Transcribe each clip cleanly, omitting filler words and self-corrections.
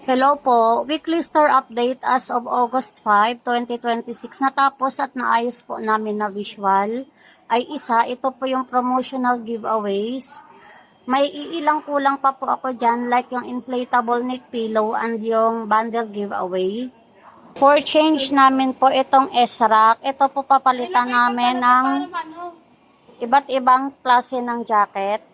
Hello po, weekly store update as of August 5, 2026. Natapos at naayos po namin na visual ay isa. Ito po yung promotional giveaways. May iilang kulang pa po ako dyan, like yung inflatable neck pillow and yung bundle giveaway. For change namin po itong S-Rack. Ito po papalitan namin ng iba't ibang klase ng jacket.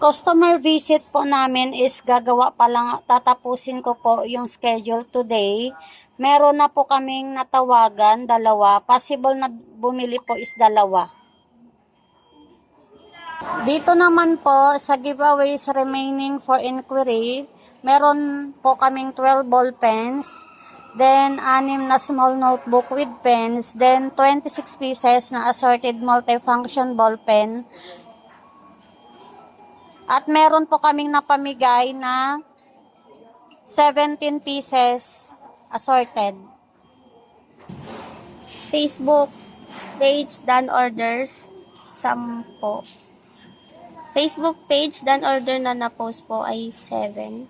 Customer visit po namin is gagawa pa lang, tatapusin ko po yung schedule today. Meron na po kaming natawagan, dalawa. Possible na bumili po is dalawa. Dito naman po sa giveaways remaining for inquiry, meron po kaming 12 ball pens, then 6 na small notebook with pens, then 26 pieces na assorted multifunction ball pen. At meron po kaming napamigay na 17 pieces assorted. Facebook page Dan Orders 10. Facebook page Dan Order na na-post po ay 7.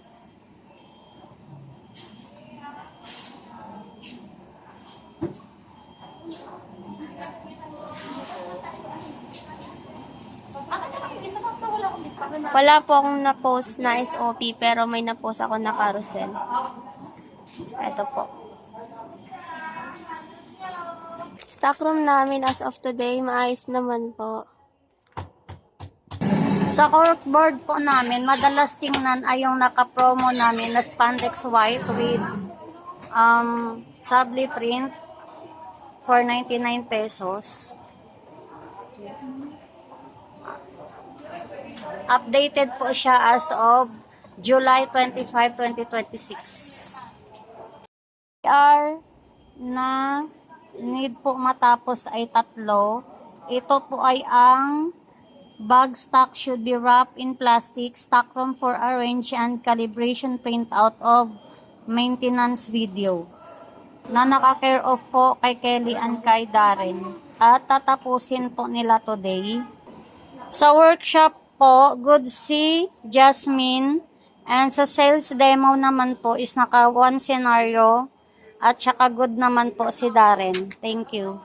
Wala po akong na-post na SOP pero may na-post ako na carousel. Ito po. Stockroom namin as of today, maayos naman po. Sa corkboard po namin, madalas tingnan ay yung naka-promo namin na spandex white with sabli print for 99 pesos. Updated po siya as of July 25, 2026. Na need po matapos ay 3. Ito po ay ang bag stock should be wrapped in plastic, stockroom for arrange and calibration printout of maintenance video. Na naka-care of po kay Kelly and kay Darren. At tatapusin po nila today. Sa workshop po, Good Si, Jasmine, and sa sales demo naman po is naka 1 scenario at saka good naman po si Darren. Thank you.